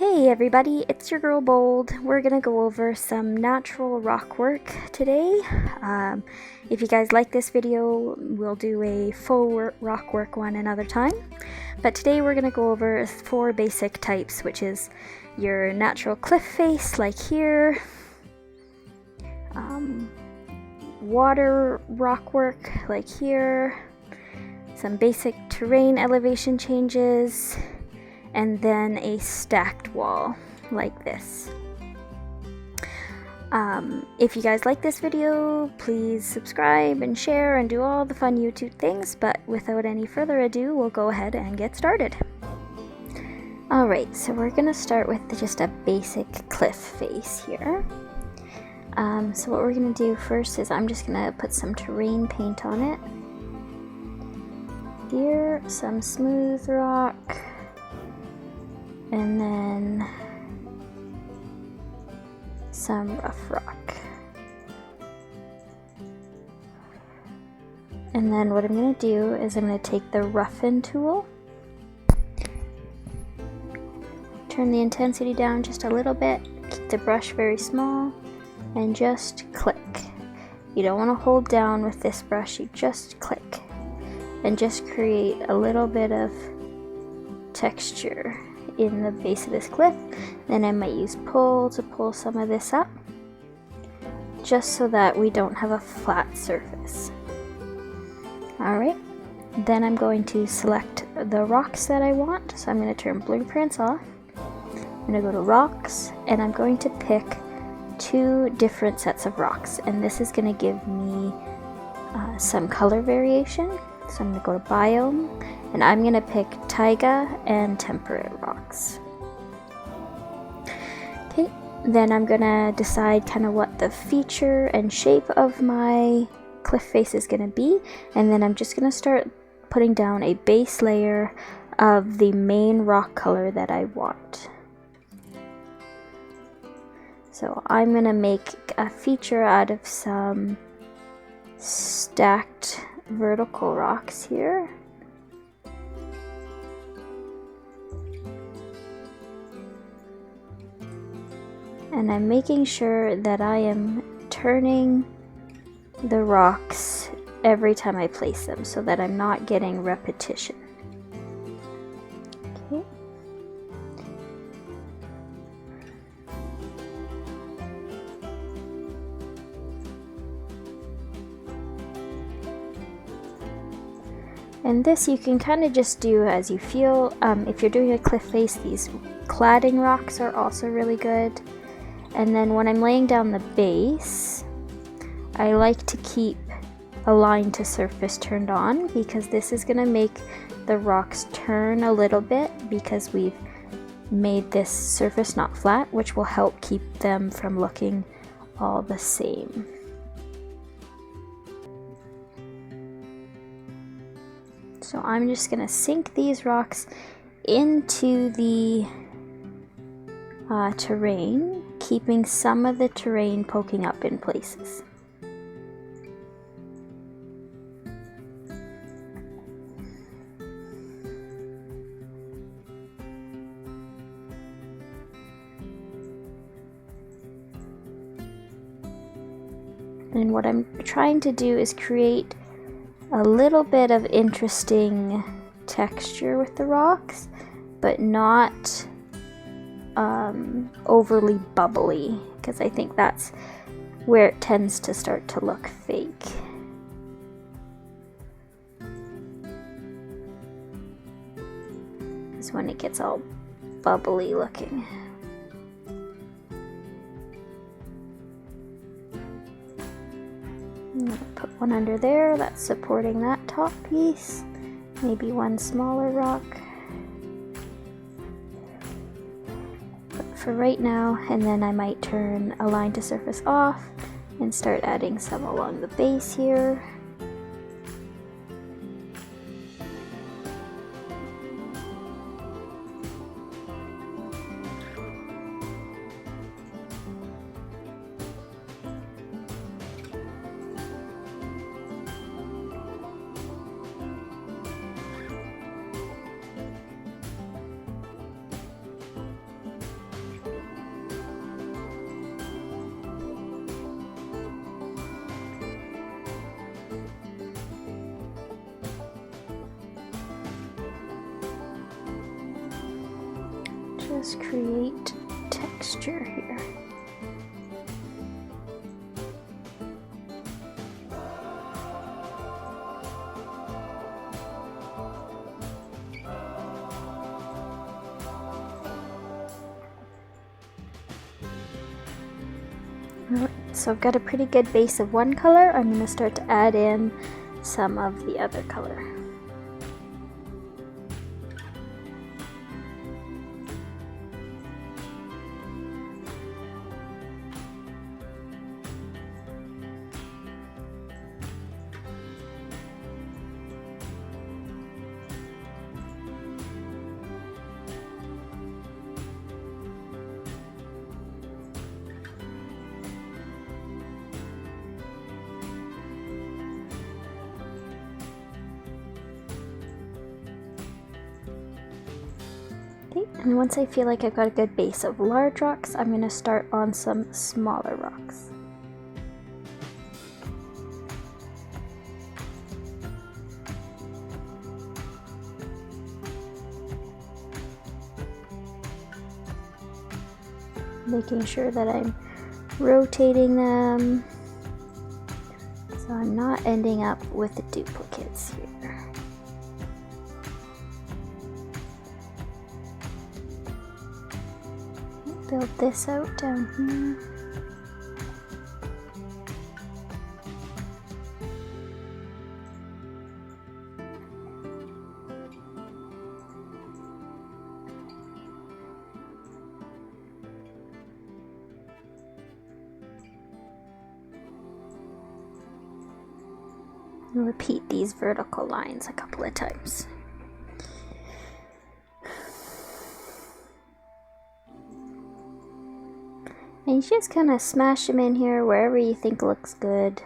Hey everybody, it's your girl Bold. We're gonna go over some natural rock work today. If you guys like this video, we'll do a faux rock work one another time. But today we're gonna go over 4 basic types, which is your natural cliff face, like here, water rock work, like here, some basic terrain elevation changes, and then a stacked wall like this. If you guys like this video, please subscribe and share and do all the fun YouTube things, but without any further ado, we'll go ahead and get started. Alright, so we're gonna start with just a basic cliff face here. So what we're gonna do first is I'm just gonna put some terrain paint on it. Here, some smooth rock, and then some rough rock. And then what I'm going to do is I'm going to take the roughen tool, turn the intensity down just a little bit, keep the brush very small, and just click. You don't want to hold down with this brush, you just click and just create a little bit of texture in the base of this cliff. Then I might use pull to pull some of this up, just so that we don't have a flat surface. Alright, then I'm going to select the rocks that I want. So I'm going to turn blueprints off. I'm going to go to rocks, and I'm going to pick 2 different sets of rocks, and this is going to give me some color variation. So I'm going to go to biome, and I'm going to pick taiga and temperate rocks. Okay, then I'm going to decide kind of what the feature and shape of my cliff face is going to be, and then I'm just going to start putting down a base layer of the main rock color that I want. So I'm going to make a feature out of some stacked vertical rocks here. And I'm making sure that I am turning the rocks every time I place them so that I'm not getting repetition. Okay. And this you can kind of just do as you feel. If you're doing a cliff face, these cladding rocks are also really good. And then when I'm laying down the base, I like to keep align to surface turned on, because this is going to make the rocks turn a little bit, because we've made this surface not flat, which will help keep them from looking all the same. So I'm just going to sink these rocks into the terrain, keeping some of the terrain poking up in places. And what I'm trying to do is create a little bit of interesting texture with the rocks, but not overly bubbly, because I think that's where it tends to start to look fake. Is when it gets all bubbly looking. I'm going to put one under there that's supporting that top piece, maybe one smaller rock. But for right now, and then I might turn align to surface off and start adding some along the base here. just create texture here. So I've got a pretty good base of one color. I'm going to start to add in some of the other color. And once I feel like I've got a good base of large rocks, I'm going to start on some smaller rocks. Making sure that I'm rotating them so I'm not ending up with the duplicates here. Build this out down here. And repeat these vertical lines a couple of times. And you just kind of smash them in here wherever you think looks good.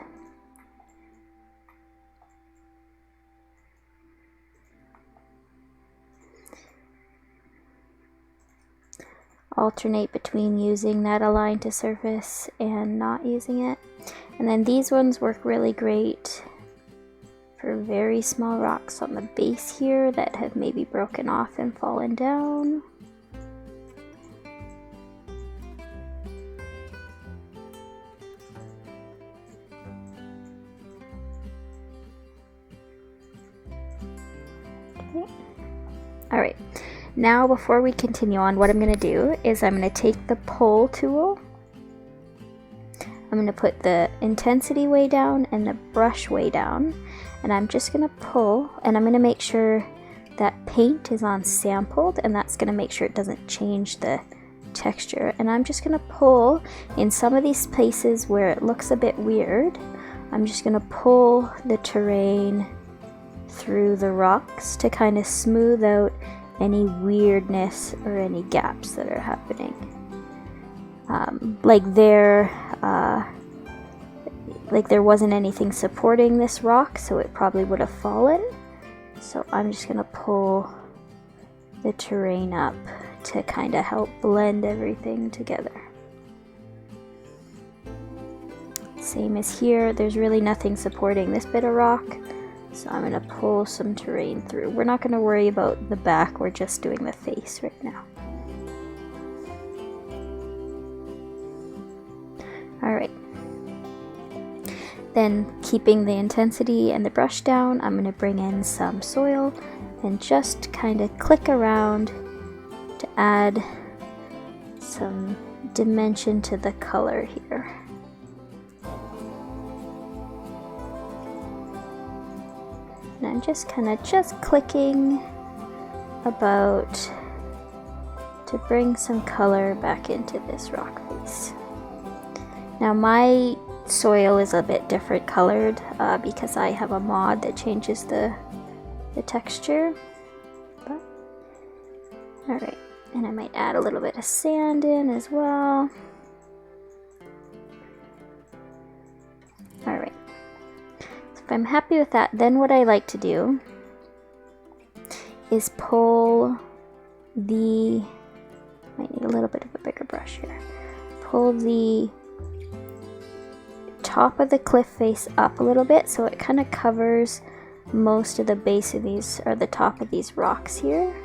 Alternate between using that align to surface and not using it. And then these ones work really great for very small rocks on the base here that have maybe broken off and fallen down. Alright, now before we continue on, what I'm going to do is I'm going to take the pull tool. I'm going to put the intensity way down and the brush way down. And I'm just going to pull, and I'm going to make sure that paint is on sampled, and that's going to make sure it doesn't change the texture. And I'm just going to pull in some of these places where it looks a bit weird. I'm just going to pull the terrain through the rocks to kind of smooth out any weirdness or any gaps that are happening. Like there wasn't anything supporting this rock, so it probably would have fallen. So I'm just gonna pull the terrain up to kind of help blend everything together. Same as here, there's really nothing supporting this bit of rock. So I'm going to pull some terrain through. We're not going to worry about the back, we're just doing the face right now. Alright. Then keeping the intensity and the brush down, I'm going to bring in some soil and just kind of click around to add some dimension to the color here. And I'm just kind of clicking about to bring some color back into this rock face. Now my soil is a bit different colored because I have a mod that changes the texture. But, all right, and I might add a little bit of sand in as well. All right. If I'm happy with that, then what I like to do is pull the, might need a little bit of a bigger brush here, pull the top of the cliff face up a little bit so it kind of covers most of the base of these, or the top of these rocks here.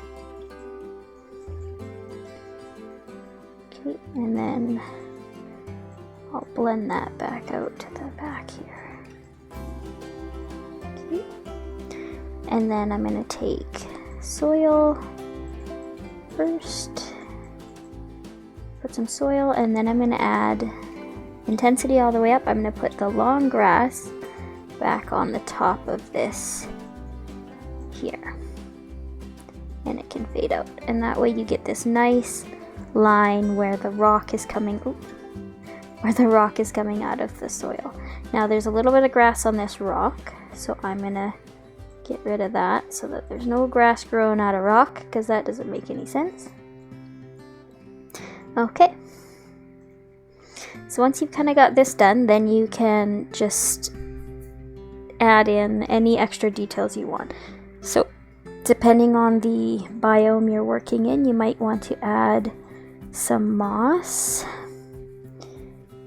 Okay, and then I'll blend that back out to the back here. Okay. And then I'm going to take soil first, put some soil, and then I'm going to add intensity all the way up. I'm going to put the long grass back on the top of this here, and it can fade out, and that way you get this nice line where the rock is coming out of the soil. Now there's a little bit of grass on this rock, so I'm gonna get rid of that so that there's no grass growing out of rock, because that doesn't make any sense. Okay, so once you've kind of got this done, then you can just add in any extra details you want. So depending on the biome you're working in, you might want to add some moss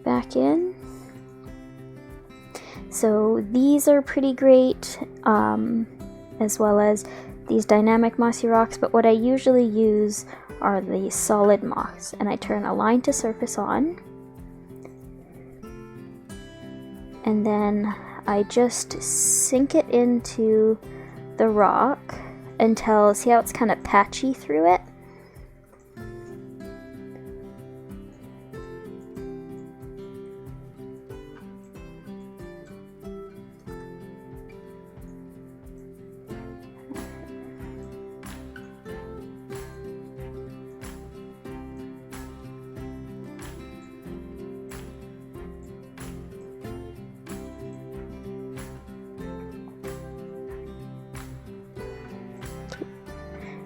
back in. So these are pretty great, as well as these dynamic mossy rocks, but what I usually use are the solid moss, and I turn align to surface on, and then I just sink it into the rock until, see how it's kind of patchy through it?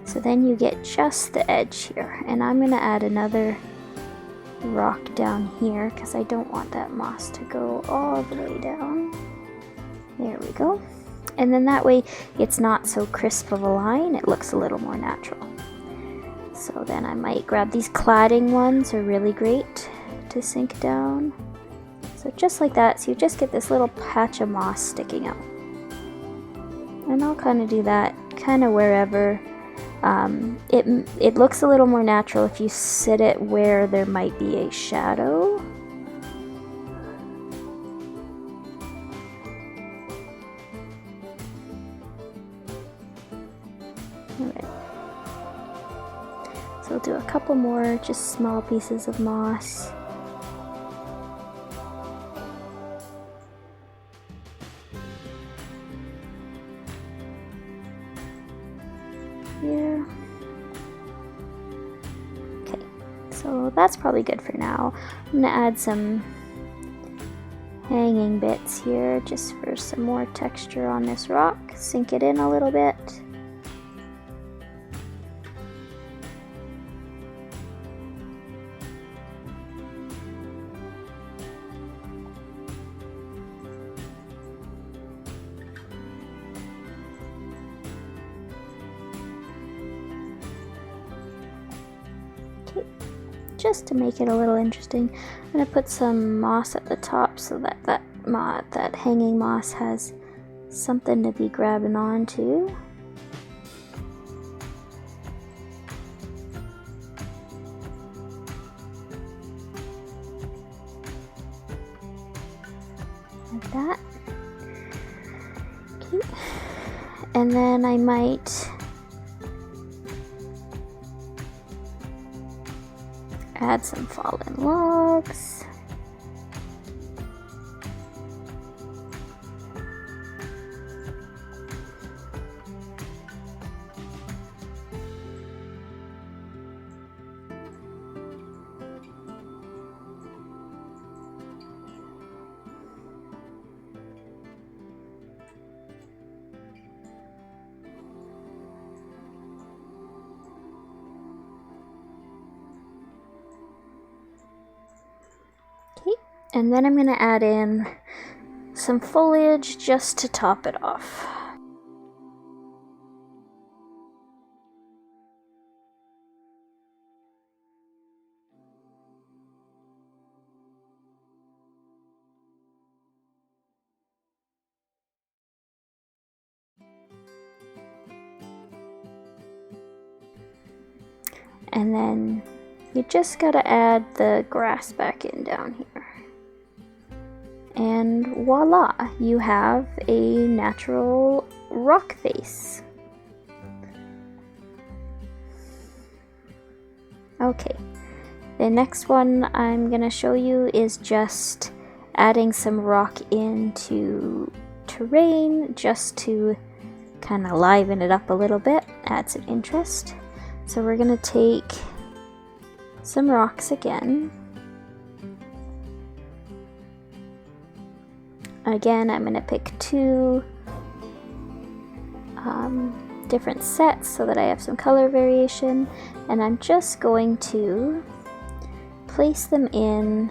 So then you get just the edge here, and I'm going to add another rock down here because I don't want that moss to go all the way down. There we go. And then that way it's not so crisp of a line, it looks a little more natural. So then I might grab these cladding ones, are really great to sink down. So just like that, so you just get this little patch of moss sticking out. And I'll kind of do that kind of wherever. It looks a little more natural if you sit it where there might be a shadow. Alright. So we'll do a couple more, just small pieces of moss. Here. Okay, so that's probably good for now. I'm gonna add some hanging bits here just for some more texture on this rock. Sink it in a little bit. Just to make it a little interesting, I'm going to put some moss at the top so that that hanging moss has something to be grabbing onto. Like that. Okay. And then I might add some fallen logs. And then I'm going to add in some foliage just to top it off. And then you just gotta add the grass back in down here. And voila, you have a natural rock face. Okay, the next one I'm gonna show you is just adding some rock into terrain just to kind of liven it up a little bit, add some interest. So we're gonna take some rocks again. Again, I'm gonna pick two different sets so that I have some color variation, and I'm just going to place them in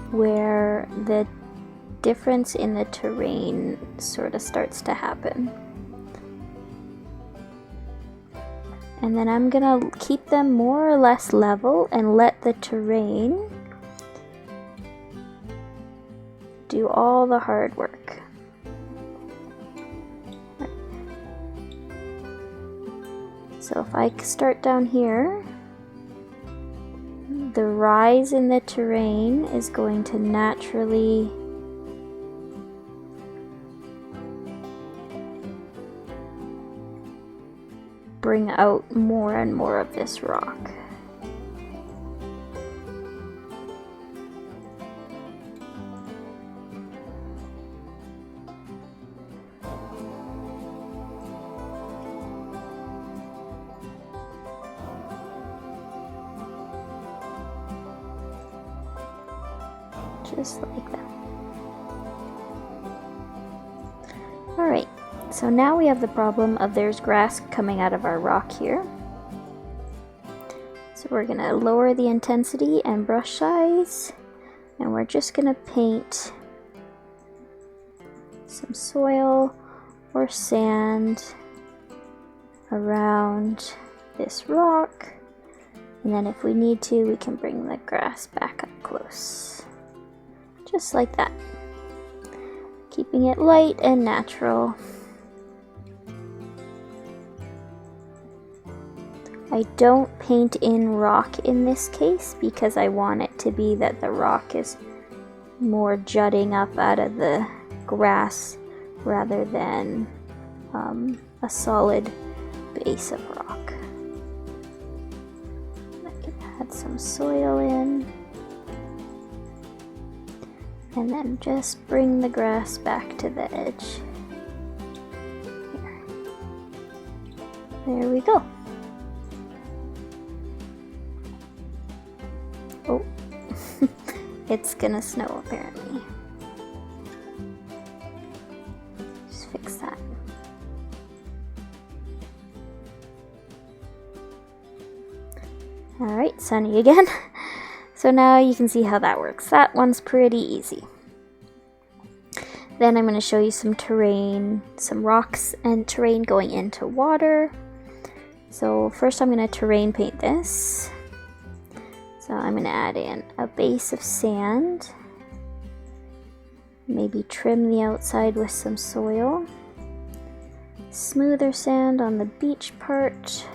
where the difference in the terrain sort of starts to happen. And then I'm gonna keep them more or less level and let the terrain do all the hard work. So if I start down here, the rise in the terrain is going to naturally bring out more and more of this rock. Just like that. Alright, so now we have the problem of there's grass coming out of our rock here. So we're going to lower the intensity and brush size, and we're just going to paint some soil or sand around this rock, and then if we need to, we can bring the grass back up close. Just like that. Keeping it light and natural. I don't paint in rock in this case because I want it to be that the rock is more jutting up out of the grass rather than a solid base of rock. I can add some soil in. And then just bring the grass back to the edge. Here. There we go. Oh, it's gonna snow apparently. Just fix that. Alright, sunny again. So now you can see how that works. That one's pretty easy. Then I'm going to show you some terrain, some rocks and terrain going into water. So first I'm going to terrain paint this. So I'm going to add in a base of sand. Maybe trim the outside with some soil. Smoother sand on the beach part,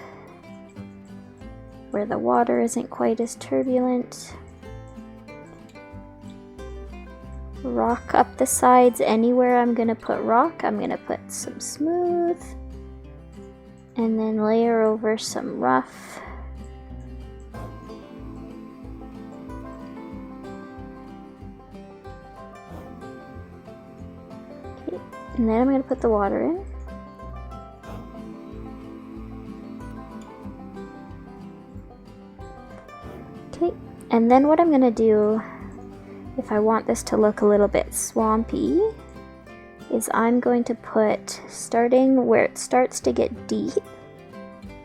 where the water isn't quite as turbulent. Rock up the sides anywhere I'm going to put rock. I'm going to put some smooth and then layer over some rough. Okay. And then I'm going to put the water in. Okay, and then what I'm going to do, if I want this to look a little bit swampy, is I'm going to put, starting where it starts to get deep,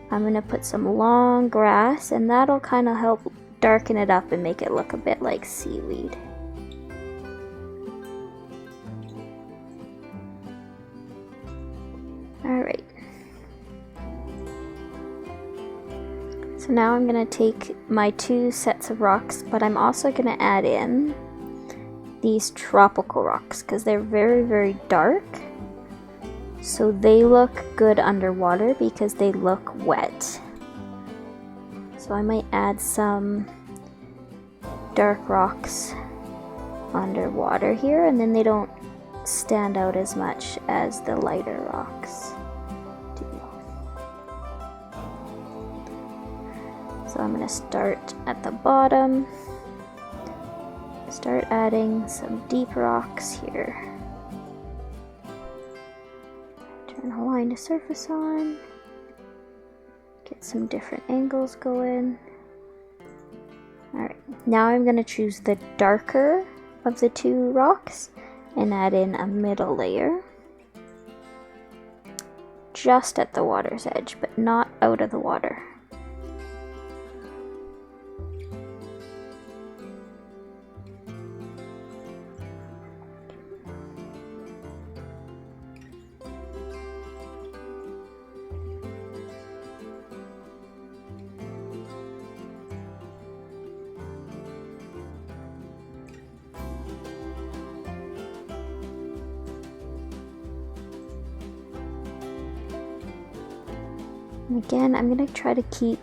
I'm going to put some long grass, and that'll kind of help darken it up and make it look a bit like seaweed. Alright. So now I'm going to take my two sets of rocks, but I'm also going to add in these tropical rocks because they're very, very dark. So they look good underwater because they look wet. So I might add some dark rocks underwater here, and then they don't stand out as much as the lighter rocks do. So I'm going to start at the bottom, start adding some deep rocks here. Turn the line to surface on, get some different angles going. Alright, now I'm going to choose the darker of the two rocks and add in a middle layer just at the water's edge, but not out of the water. And again, I'm going to try to keep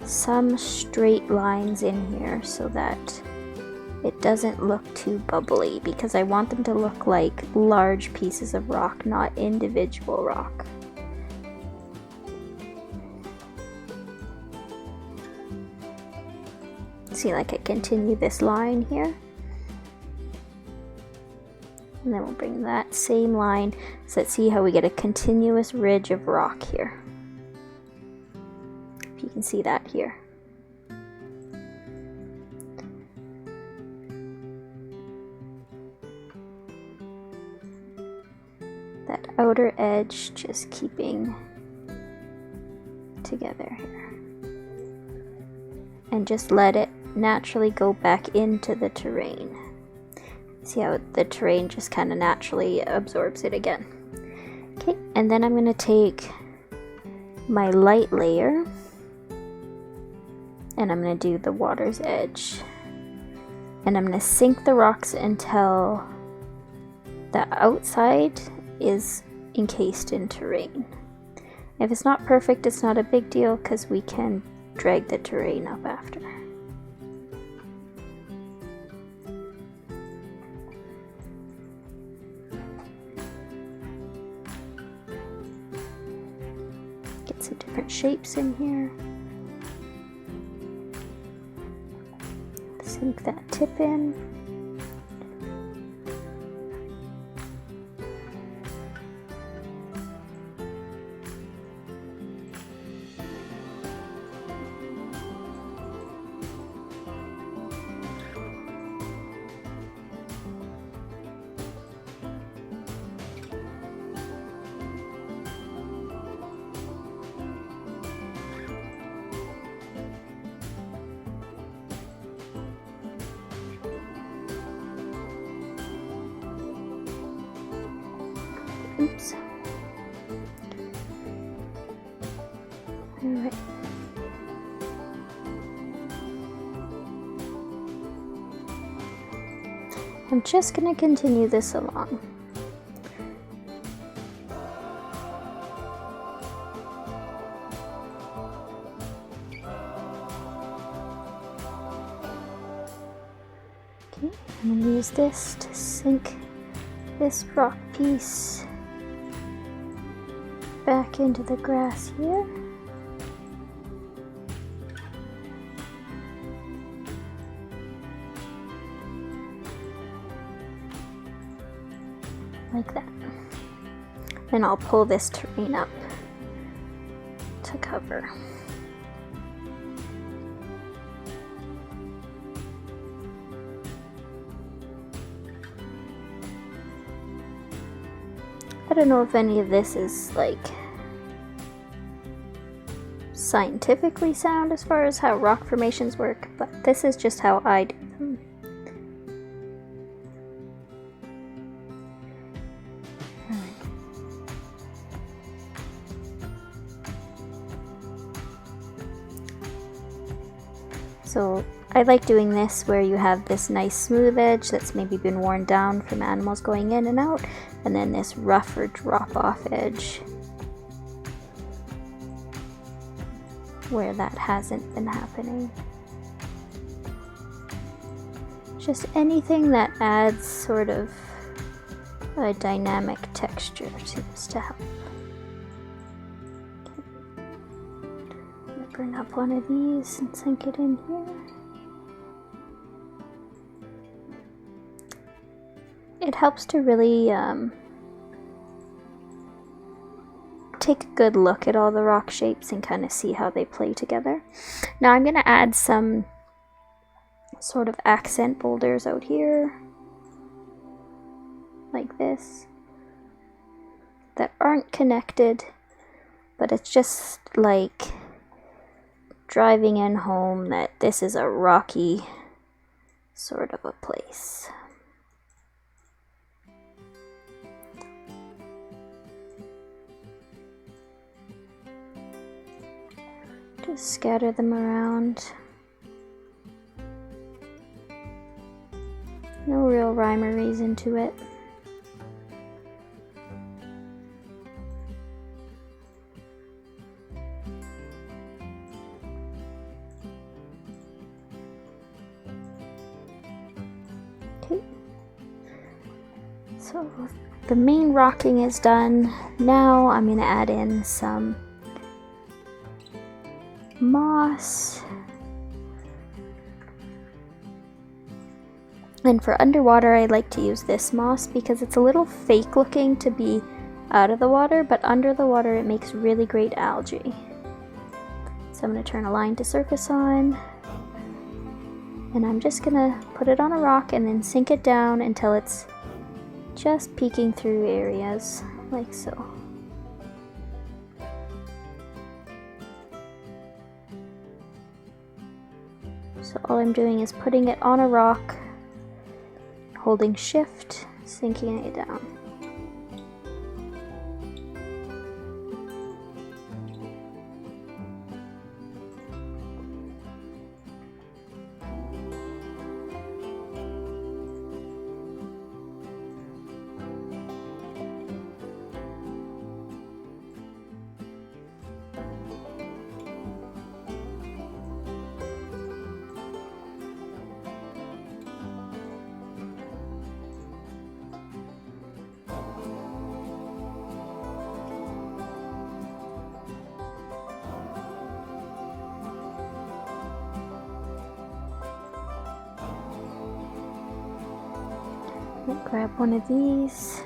some straight lines in here so that it doesn't look too bubbly, because I want them to look like large pieces of rock, not individual rock. See, like I continue this line here. And then we'll bring that same line, so let's see how we get a continuous ridge of rock here. If you can see that here. That outer edge just keeping together here. And just let it naturally go back into the terrain. See how the terrain just kind of naturally absorbs it again. Okay, and then I'm going to take my light layer and I'm going to do the water's edge. And I'm going to sink the rocks until the outside is encased in terrain. If it's not perfect, it's not a big deal because we can drag the terrain up after. Get some different shapes in here. Sink that tip in. Oops. Alright. I'm just going to continue this along. Okay, I'm going to use this to sink this rock piece back into the grass here. Like that. Then I'll pull this terrain up to cover. I don't know if any of this is like scientifically sound as far as how rock formations work, but this is just how I do them. So I like doing this where you have this nice smooth edge that's maybe been worn down from animals going in and out, and then this rougher drop off edge. where that hasn't been happening. Just anything that adds sort of a dynamic texture seems to help. I'm gonna bring up one of these and sink it in here. It helps to really take a good look at all the rock shapes and kind of see how they play together. Now I'm going to add some sort of accent boulders out here, like this, that aren't connected, but it's just like driving in home that this is a rocky sort of a place. Just scatter them around. No real rhyme or reason to it. Okay. So the main rocking is done. Now I'm going to add in some moss. And for underwater, I like to use this moss because it's a little fake looking to be out of the water, but under the water it makes really great algae. So I'm going to turn align to surface on, and I'm just going to put it on a rock and then sink it down until it's just peeking through areas like so. So all I'm doing is putting it on a rock, holding shift, sinking it down. Grab one of these.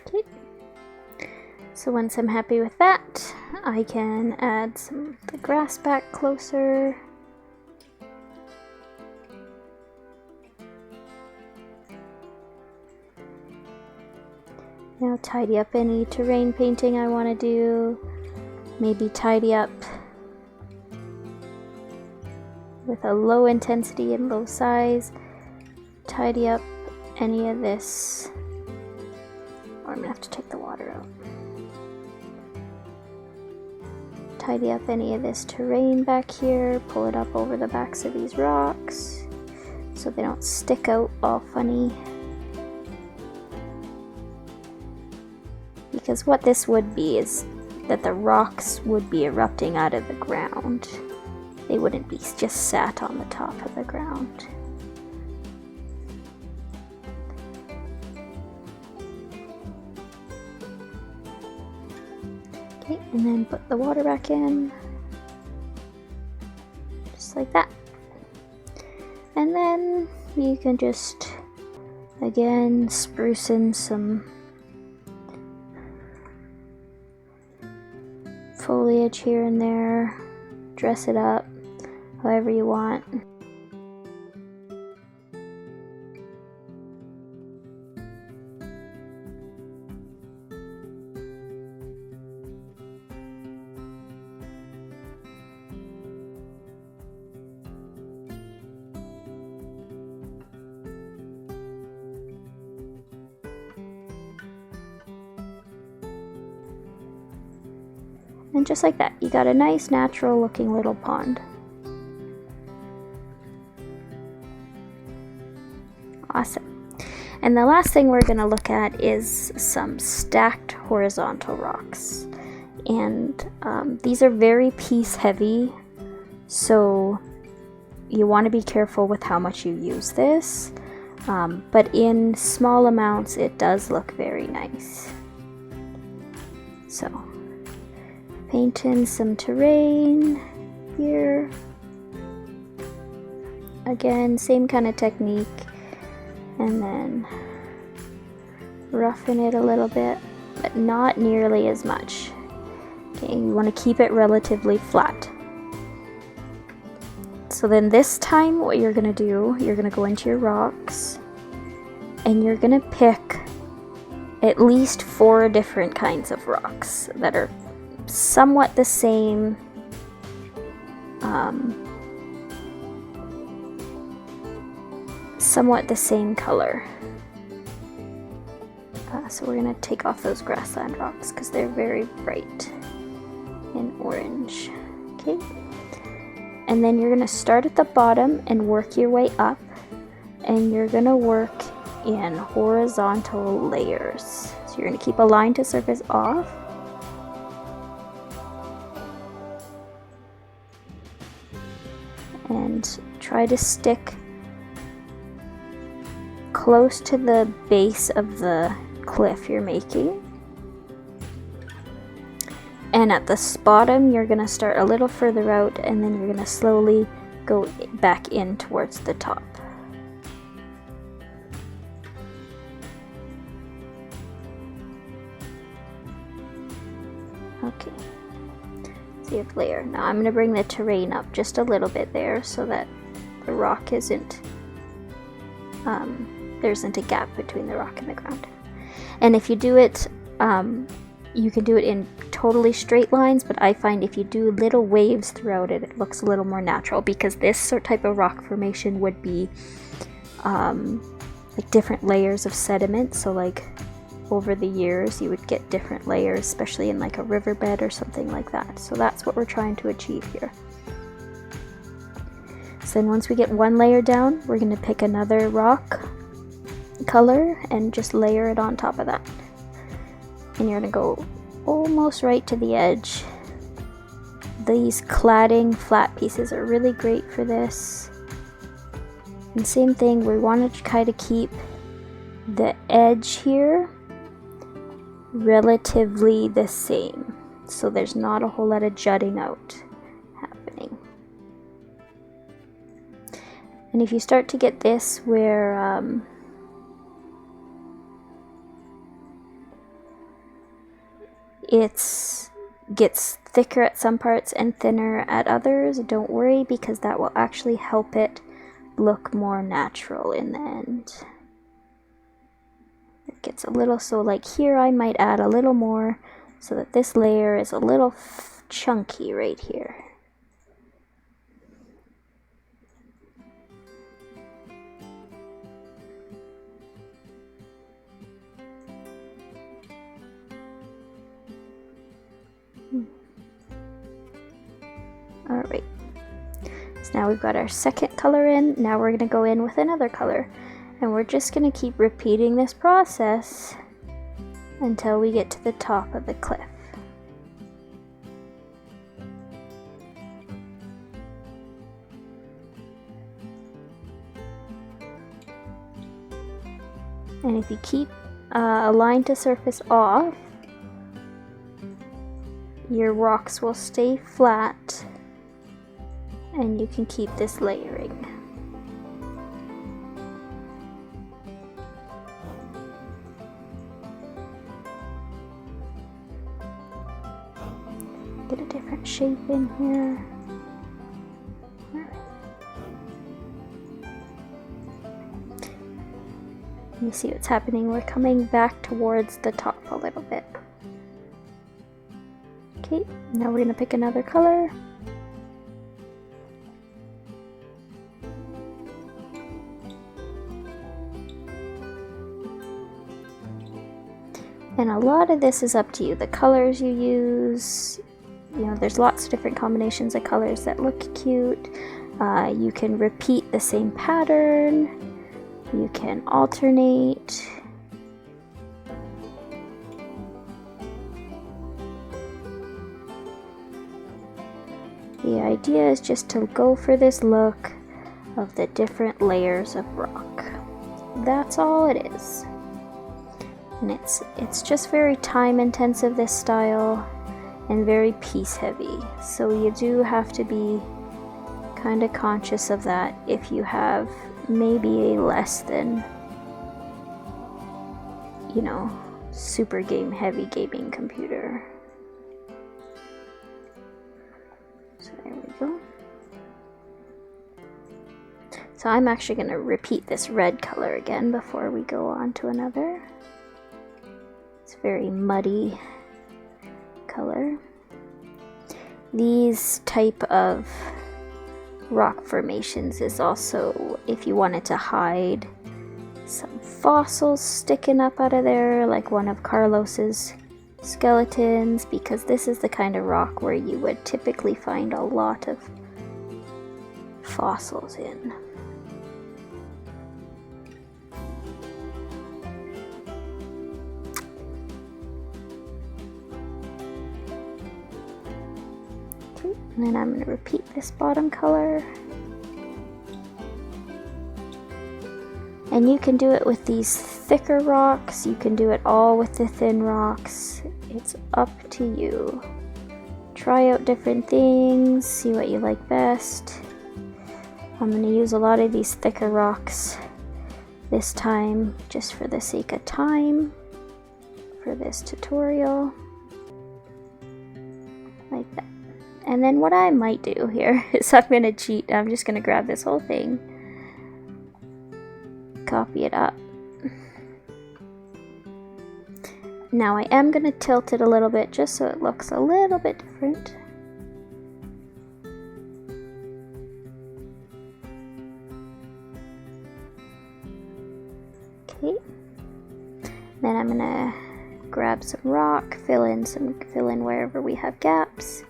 Okay. So once I'm happy with that, I can add some of the grass back closer. Now tidy up any terrain painting I want to do. Maybe tidy up with a low intensity and low size. Tidy up any of this. Or I'm going to have to take the water out. Tidy up any of this terrain back here. Pull it up over the backs of these rocks so they don't stick out all funny. Because what this would be is that the rocks would be erupting out of the ground. They wouldn't be just sat on the top of the ground. Okay, and then put the water back in. Just like that. And then you can just, again, spruce in some foliage here and there, dress it up however you want. And just like that, you got a nice natural looking little pond. Awesome. And the last thing we're going to look at is some stacked horizontal rocks. And these are very piece heavy, so you want to be careful with how much you use this. But in small amounts, it does look very nice. So, paint in some terrain here. Again, same kind of technique. And then roughen it a little bit, but not nearly as much. Okay, you want to keep it relatively flat. So then this time what you're going to do, you're going to go into your rocks and you're going to pick at least 4 different kinds of rocks that are somewhat the same color. So we're going to take off those grassland rocks because they're very bright in orange. Okay, and then you're going to start at the bottom and work your way up, and you're going to work in horizontal layers. So you're going to keep a line to surface off, and try to stick close to the base of the cliff you're making. And at the bottom, you're going to start a little further out, and then you're going to slowly go back in towards the top. Okay, so you have layer. Now I'm going to bring the terrain up just a little bit there so that the rock isn't, there isn't a gap between the rock and the ground. And if you do it, you can do it in totally straight lines, but I find if you do little waves throughout it, it looks a little more natural, because this sort type of rock formation would be like different layers of sediment. So like over the years you would get different layers, especially in like a riverbed or something like that. So that's what we're trying to achieve here. So then once we get one layer down, we're going to pick another rock color and just layer it on top of that. And you're going to go almost right to the edge. These cladding flat pieces are really great for this. And same thing, we want to kind of keep the edge here relatively the same, so there's not a whole lot of jutting out happening. And if you start to get this where it gets thicker at some parts and thinner at others, don't worry, because that will actually help it look more natural in the end. It gets a little, so like here I might add a little more so that this layer is a little chunky right here. Alright, so now we've got our second color in. Now we're going to go in with another color, and we're just going to keep repeating this process until we get to the top of the cliff. And if you keep a line to surface off, your rocks will stay flat and you can keep this layering. Get a different shape in here. You see what's happening? We're coming back towards the top a little bit. Okay, now we're going to pick another color. And a lot of this is up to you. The colors you use, you know, there's lots of different combinations of colors that look cute. You can repeat the same pattern. You can alternate. The idea is just to go for this look of the different layers of rock. That's all it is. And it's just very time intensive, this style, and very piece heavy. So you do have to be kind of conscious of that if you have maybe a less than, you know, super heavy gaming computer. So there we go. So I'm actually going to repeat this red color again before we go on to another. It's very muddy color. These type of rock formations is also if you wanted to hide some fossils sticking up out of there, like one of Carlos's skeletons, because this is the kind of rock where you would typically find a lot of fossils in. Okay, and then I'm going to repeat this bottom color. And you can do it with these thicker rocks, you can do it all with the thin rocks. It's up to you. Try out different things, see what you like best. I'm going to use a lot of these thicker rocks this time, just for the sake of time, for this tutorial. Like that. And then what I might do here is I'm going to cheat. I'm just going to grab this whole thing, copy it up. Now I am going to tilt it a little bit just so it looks a little bit different. Okay. Then I'm going to grab some rock, fill in wherever we have gaps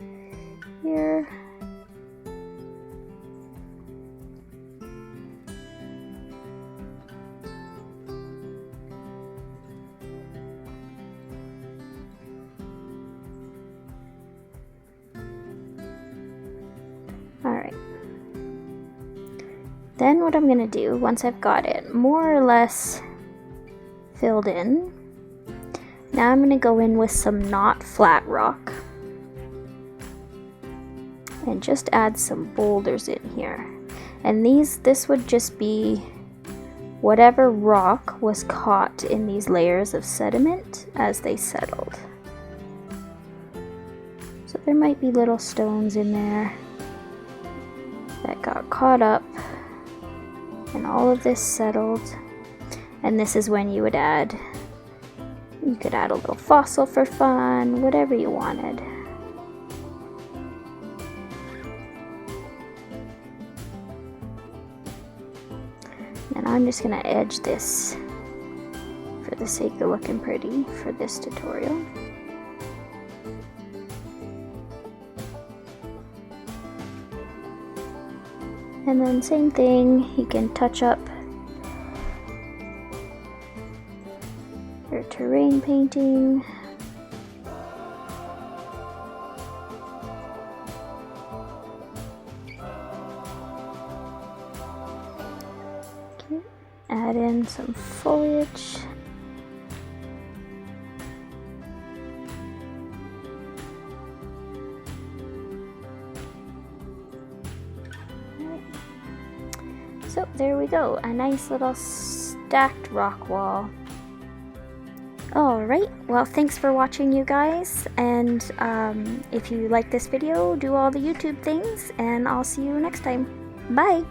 here. Alright, then what I'm going to do, once I've got it more or less filled in, now I'm going to go in with some not flat rock and just add some boulders in here. And this would just be whatever rock was caught in these layers of sediment as they settled. So there might be little stones in there that got caught up and all of this settled, and this is when you could add a little fossil for fun, whatever you wanted. And I'm just going to edge this for the sake of looking pretty for this tutorial. And then same thing, you can touch up your terrain painting. Okay, add in some foliage. So there we go, a nice little stacked rock wall. Alright, well thanks for watching you guys, and if you like this video, do all the YouTube things, and I'll see you next time. Bye!